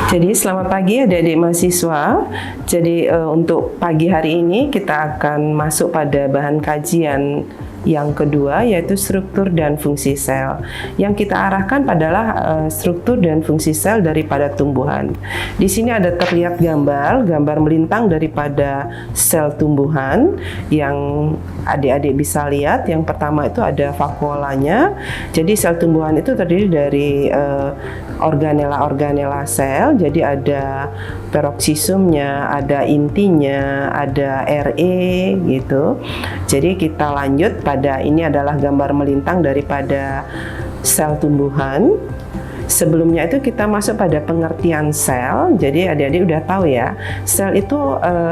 Jadi selamat pagi adik-adik mahasiswa. Jadi untuk pagi hari ini kita akan masuk pada bahan kajian yang kedua, yaitu struktur dan fungsi sel. Yang kita arahkan adalah struktur dan fungsi sel daripada tumbuhan. Di sini ada terlihat gambar melintang daripada sel tumbuhan yang adik-adik bisa lihat. Yang pertama itu ada vakuolanya. Jadi sel tumbuhan itu terdiri dari organela sel. Jadi ada peroksisumnya, ada intinya, ada RE gitu. Jadi kita lanjut pada ini adalah gambar melintang daripada sel tumbuhan. Sebelumnya itu kita masuk pada pengertian sel. Jadi adik-adik udah tahu ya, sel itu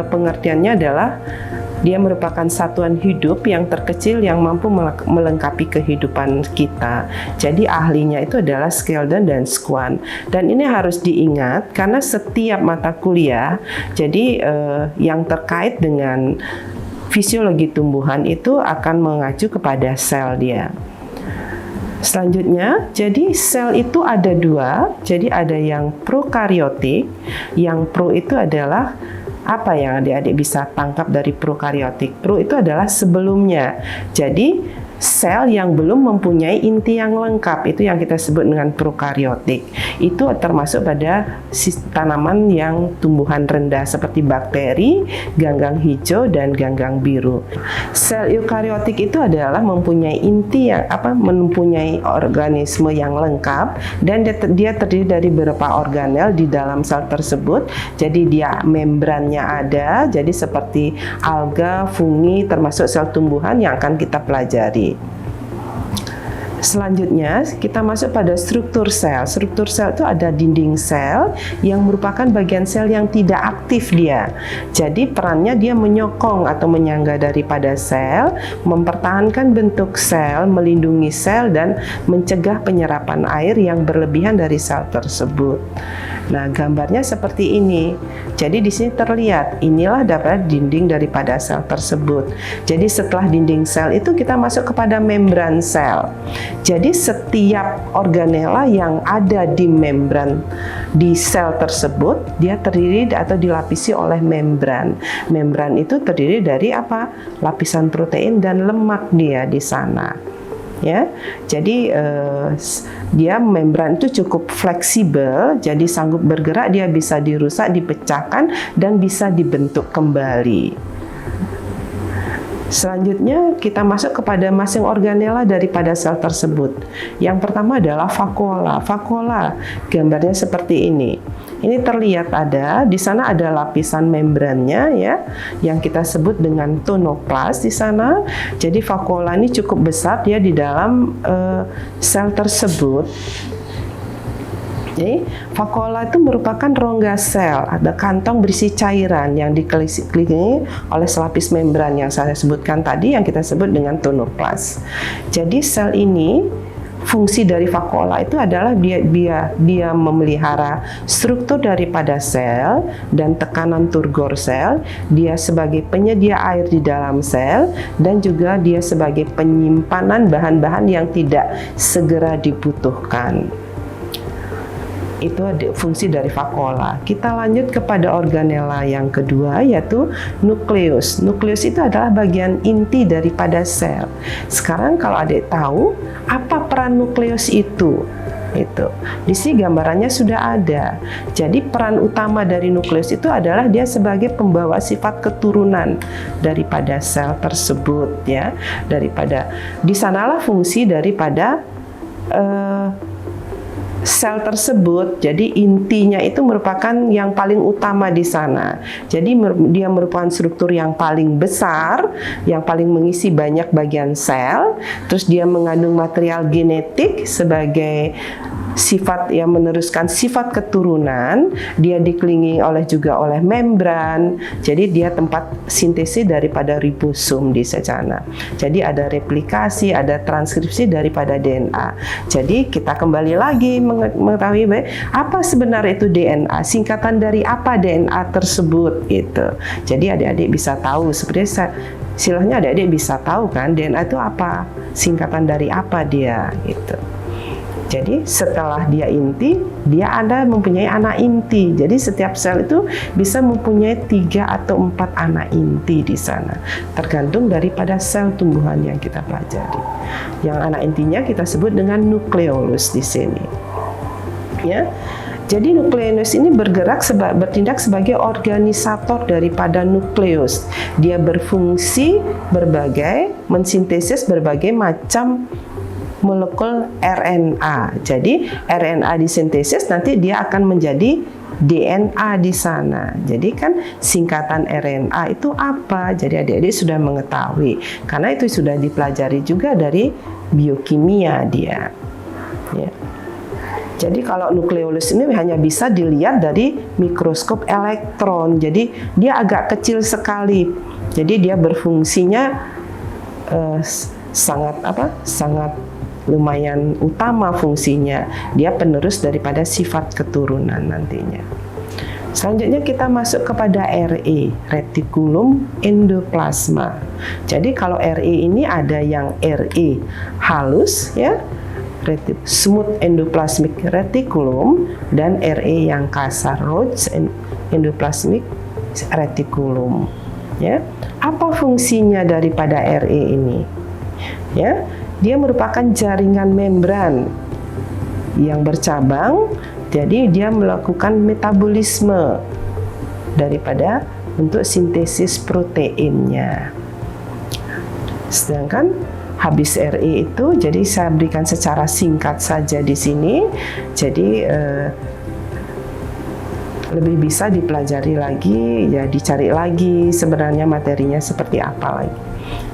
pengertiannya adalah dia merupakan satuan hidup yang terkecil yang mampu melengkapi kehidupan kita. Jadi ahlinya itu adalah Sheldon dan Schwann. Dan ini harus diingat karena setiap mata kuliah, jadi yang terkait dengan fisiologi tumbuhan itu akan mengacu kepada sel dia. Selanjutnya, jadi sel itu ada dua. Jadi ada yang prokaryotik. Yang pro itu adalah apa yang adik-adik bisa tangkap dari prokaryotik? Pro itu adalah sebelumnya. Jadi sel yang belum mempunyai inti yang lengkap, itu yang kita sebut dengan prokaryotik. Itu termasuk pada tanaman yang tumbuhan rendah seperti bakteri, ganggang hijau, dan ganggang biru. Sel eukaryotik itu adalah mempunyai inti yang mempunyai organisme yang lengkap, dan dia terdiri dari beberapa organel di dalam sel tersebut. Jadi dia membrannya ada, jadi seperti alga, fungi, termasuk sel tumbuhan yang akan kita pelajari. Selanjutnya kita masuk pada struktur sel. Struktur sel itu ada dinding sel yang merupakan bagian sel yang tidak aktif dia. Jadi perannya dia menyokong atau menyangga daripada sel, mempertahankan bentuk sel, melindungi sel, dan mencegah penyerapan air yang berlebihan dari sel tersebut. Nah, gambarnya seperti ini. Jadi di sini terlihat, inilah dapat dinding daripada sel tersebut. Jadi setelah dinding sel itu kita masuk kepada membran sel. Jadi setiap organela yang ada di membran di sel tersebut, dia terdiri atau dilapisi oleh membran. Membran itu terdiri dari apa? Lapisan protein dan lemak dia di sana. Ya, jadi dia membran itu cukup fleksibel, jadi sanggup bergerak, dia bisa dirusak, dipecahkan, dan bisa dibentuk kembali. Selanjutnya kita masuk kepada masing organela daripada sel tersebut. Yang pertama adalah vakuola. Vakuola gambarnya seperti ini. Ini terlihat di sana ada lapisan membrannya ya, yang kita sebut dengan tonoplas di sana. Jadi vakuola ini cukup besar dia di dalam sel tersebut. Jadi, vakuola itu merupakan rongga sel, ada kantong berisi cairan yang dikelilingi oleh selapis membran yang saya sebutkan tadi, yang kita sebut dengan tonoplas. Jadi sel ini, fungsi dari vakuola itu adalah dia memelihara struktur daripada sel dan tekanan turgor sel, dia sebagai penyedia air di dalam sel, dan juga dia sebagai penyimpanan bahan-bahan yang tidak segera dibutuhkan. Itu fungsi dari vakuola. Kita lanjut kepada organela yang kedua, yaitu nukleus. Nukleus itu adalah bagian inti daripada sel. Sekarang kalau adik tahu apa peran nukleus itu di sini gambarannya sudah ada. Jadi peran utama dari nukleus itu adalah dia sebagai pembawa sifat keturunan daripada sel tersebut ya. Daripada di sanalah fungsi daripada sel tersebut. Jadi intinya itu merupakan yang paling utama di sana. Jadi dia merupakan struktur yang paling besar, yang paling mengisi banyak bagian sel. Terus dia mengandung material genetik sebagai sifat yang meneruskan sifat keturunan. Dia dikelilingi juga oleh membran. Jadi dia tempat sintesis daripada ribosom di sana. Jadi ada replikasi, ada transkripsi daripada DNA. Jadi kita kembali lagi mengetahui apa sebenarnya itu DNA, singkatan dari apa DNA tersebut itu. Jadi adik-adik bisa tahu, seperti silahnya adik-adik bisa tahu kan DNA itu apa, singkatan dari apa dia gitu. Jadi setelah dia inti, dia ada mempunyai anak inti. Jadi setiap sel itu bisa mempunyai 3 atau 4 anak inti di sana, tergantung daripada sel tumbuhan yang kita pelajari. Yang anak intinya kita sebut dengan nukleolus di sini. Ya. Jadi nukleolus ini bertindak sebagai organisator daripada nukleus. Dia berfungsi mensintesis berbagai macam molekul RNA. Jadi RNA disintesis, nanti dia akan menjadi DNA di sana. Jadi kan singkatan RNA itu apa? Jadi adik-adik sudah mengetahui, karena itu sudah dipelajari juga dari biokimia dia. Ya. Jadi kalau nukleolus ini hanya bisa dilihat dari mikroskop elektron. Jadi dia agak kecil sekali. Jadi dia berfungsinya sangat lumayan utama fungsinya. Dia penerus daripada sifat keturunan nantinya. Selanjutnya kita masuk kepada RE, retikulum endoplasma. Jadi kalau RE ini ada yang RE halus ya, smooth endoplasmic reticulum, dan RE yang kasar, rough endoplasmic reticulum. Ya, apa fungsinya daripada RE ini? Ya, dia merupakan jaringan membran yang bercabang. Jadi dia melakukan metabolisme daripada untuk sintesis proteinnya. Sedangkan habis RE itu, jadi saya berikan secara singkat saja di sini. Jadi lebih bisa dipelajari lagi, ya dicari lagi sebenarnya materinya seperti apa lagi.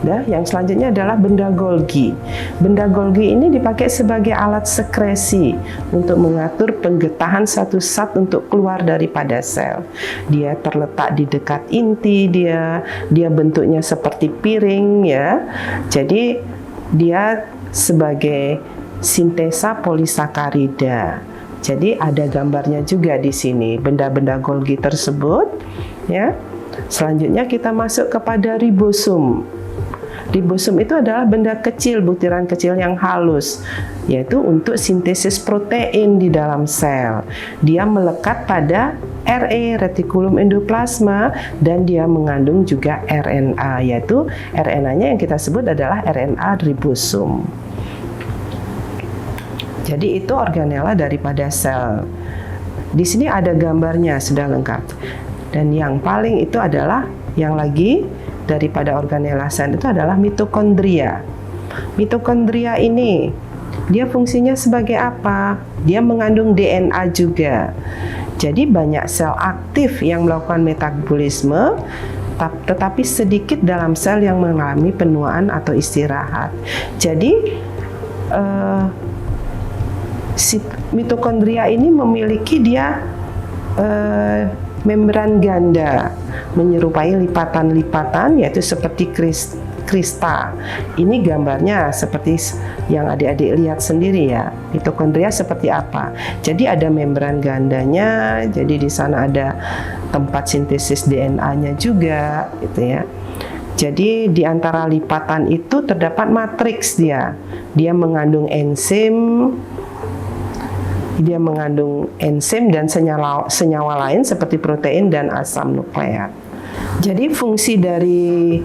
Nah, yang selanjutnya adalah benda Golgi. Benda Golgi ini dipakai sebagai alat sekresi untuk mengatur penggetahan satu zat untuk keluar daripada sel. Dia terletak di dekat inti dia bentuknya seperti piring ya. Jadi dia sebagai sintesa polisakarida. Jadi ada gambarnya juga di sini benda-benda Golgi tersebut ya. Selanjutnya kita masuk kepada ribosum. Ribosum itu adalah benda kecil, butiran kecil yang halus, yaitu untuk sintesis protein di dalam sel. Dia melekat pada RE, retikulum endoplasma, dan dia mengandung juga RNA, yaitu RNA-nya yang kita sebut adalah RNA ribosum. Jadi itu organela daripada sel. Di sini ada gambarnya sudah lengkap. Dan yang paling itu adalah yang lagi daripada organela sel itu adalah mitokondria. Mitokondria ini dia fungsinya sebagai apa? Dia mengandung DNA juga. Jadi banyak sel aktif yang melakukan metabolisme, tetapi sedikit dalam sel yang mengalami penuaan atau istirahat. Jadi mitokondria ini memiliki dia membran ganda menyerupai lipatan-lipatan, yaitu seperti krista. Ini gambarnya seperti yang adik-adik lihat sendiri ya. Mitokondria seperti apa? Jadi ada membran gandanya, jadi di sana ada tempat sintesis DNA-nya juga gitu ya. Jadi di antara lipatan itu terdapat matriks dia. Dia mengandung enzim dan senyawa lain seperti protein dan asam nukleat. Jadi fungsi dari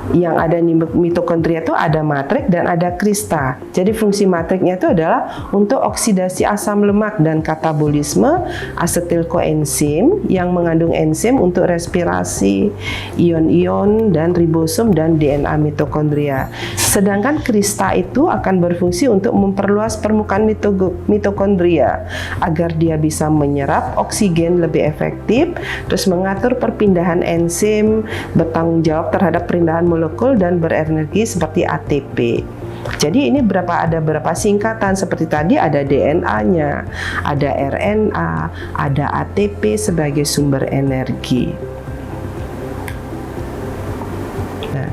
yang ada di mitokondria itu ada matrik dan ada krista. Jadi fungsi matriknya itu adalah untuk oksidasi asam lemak dan katabolisme asetil koenzim yang mengandung enzim untuk respirasi, ion-ion dan ribosom dan DNA mitokondria. Sedangkan krista itu akan berfungsi untuk memperluas permukaan mitokondria agar dia bisa menyerap oksigen lebih efektif, terus mengatur perpindahan enzim, bertanggung jawab terhadap perindahan molekul dan berenergi seperti ATP. Jadi ini ada berapa singkatan, seperti tadi ada DNA-nya, ada RNA, ada ATP sebagai sumber energi. Nah,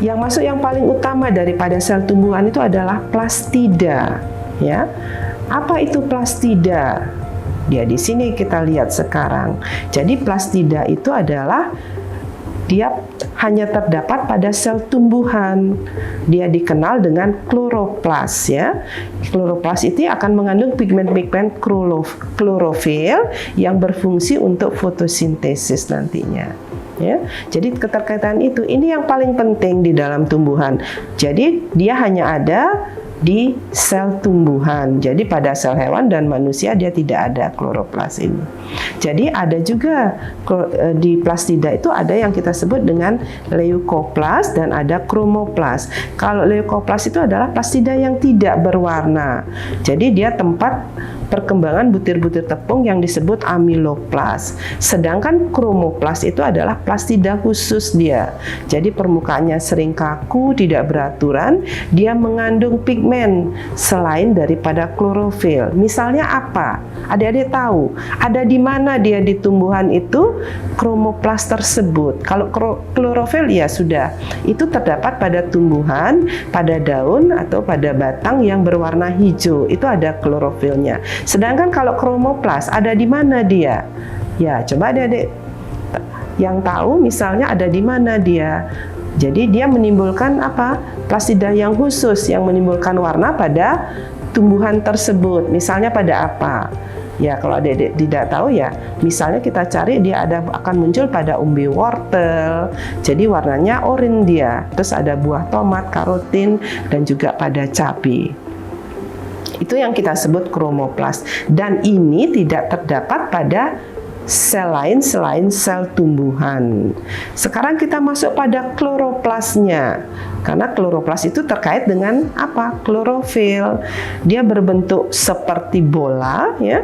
yang masuk yang paling utama daripada sel tumbuhan itu adalah plastida, ya. Apa itu plastida? Dia di sini kita lihat sekarang. Jadi plastida itu adalah dia hanya terdapat pada sel tumbuhan. Dia dikenal dengan kloroplas ya. Kloroplas itu akan mengandung pigmen-pigmen klorofil yang berfungsi untuk fotosintesis nantinya. Ya, jadi keterkaitan itu ini yang paling penting di dalam tumbuhan. Jadi dia hanya ada di sel tumbuhan. Jadi pada sel hewan dan manusia dia tidak ada kloroplas ini. Jadi ada juga di plastida itu ada yang kita sebut dengan leukoplas dan ada kromoplas. Kalau leukoplas itu adalah plastida yang tidak berwarna. Jadi dia tempat perkembangan butir-butir tepung yang disebut amiloplas. Sedangkan kromoplas itu adalah plastida khusus dia. Jadi permukaannya sering kaku, tidak beraturan, dia mengandung pigmen selain daripada klorofil. Misalnya apa? Adik-adik tahu, ada di mana dia di tumbuhan itu kromoplas tersebut. Kalau klorofil ya sudah, itu terdapat pada tumbuhan, pada daun atau pada batang yang berwarna hijau. Itu ada klorofilnya. Sedangkan kalau kromoplas ada di mana dia? Ya, coba adik-adik yang tahu misalnya ada di mana dia. Jadi dia menimbulkan apa? Plastida yang khusus yang menimbulkan warna pada tumbuhan tersebut. Misalnya pada apa? Ya, kalau adik-adik tidak tahu ya, misalnya kita cari dia akan muncul pada umbi wortel. Jadi warnanya oranye dia. Terus ada buah tomat, karotin dan juga pada cabai. Itu yang kita sebut kromoplas. Dan ini tidak terdapat pada sel lain selain sel tumbuhan. Sekarang kita masuk pada kloroplasnya. Karena kloroplas itu terkait dengan apa? Klorofil. Dia berbentuk seperti bola ya.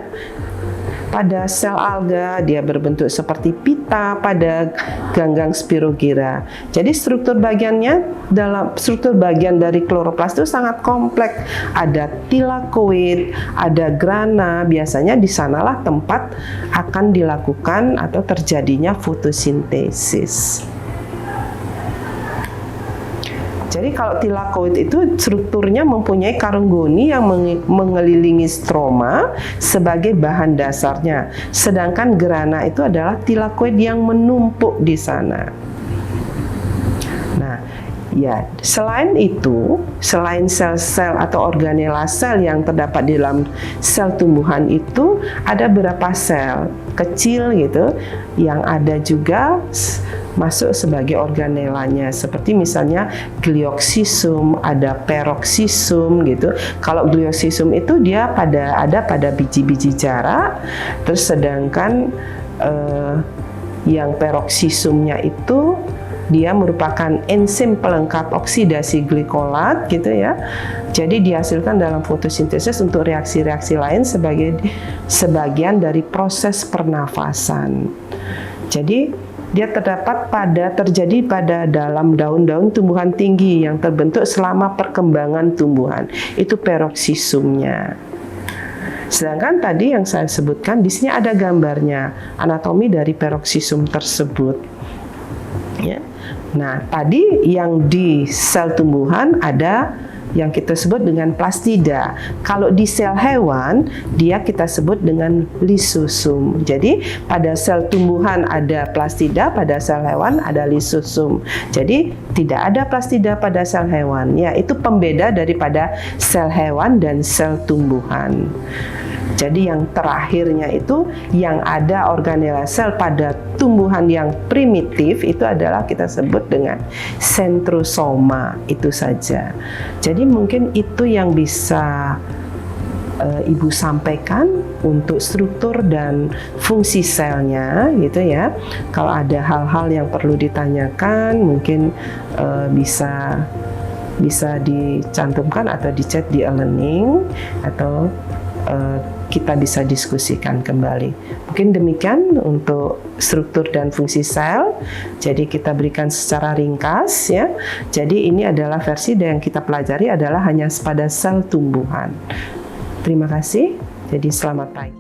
Pada sel alga dia berbentuk seperti pita pada ganggang Spirogyra. Jadi struktur bagian dari kloroplas itu sangat kompleks. Ada tilakoid, ada grana. Biasanya di sanalah tempat akan dilakukan atau terjadinya fotosintesis. Jadi kalau tilakoid itu strukturnya mempunyai karung goni yang mengelilingi stroma sebagai bahan dasarnya. Sedangkan grana itu adalah tilakoid yang menumpuk di sana. Nah, ya, selain itu, selain sel-sel atau organela sel yang terdapat di dalam sel tumbuhan itu, ada beberapa sel kecil gitu yang ada juga masuk sebagai organelanya, seperti misalnya glioxisum, ada peroxisum gitu. Kalau glioxisum itu dia ada pada biji-biji jarak, terus sedangkan yang peroxisumnya itu dia merupakan enzim pelengkap oksidasi glikolat gitu ya. Jadi dihasilkan dalam fotosintesis untuk reaksi-reaksi lain sebagai sebagian dari proses pernafasan. Jadi dia terjadi pada dalam daun-daun tumbuhan tinggi yang terbentuk selama perkembangan tumbuhan. Itu peroxisumnya. Sedangkan tadi yang saya sebutkan di sini ada gambarnya, anatomi dari peroxisum tersebut. Ya. Nah, tadi yang di sel tumbuhan ada yang kita sebut dengan plastida. Kalau di sel hewan, dia kita sebut dengan lisosum. Jadi pada sel tumbuhan ada plastida, pada sel hewan ada lisosum. Jadi tidak ada plastida pada sel hewan. Ya, itu pembeda daripada sel hewan dan sel tumbuhan. Jadi yang terakhirnya itu yang ada organela sel pada tumbuhan yang primitif itu adalah kita sebut dengan sentrosoma, itu saja. Jadi mungkin itu yang bisa Ibu sampaikan untuk struktur dan fungsi selnya gitu ya. Kalau ada hal-hal yang perlu ditanyakan mungkin bisa dicantumkan atau di-chat di e-learning atau kita bisa diskusikan kembali. Mungkin demikian untuk struktur dan fungsi sel. Jadi kita berikan secara ringkas ya. Jadi ini adalah versi yang kita pelajari adalah hanya pada sel tumbuhan. Terima kasih. Jadi selamat pagi.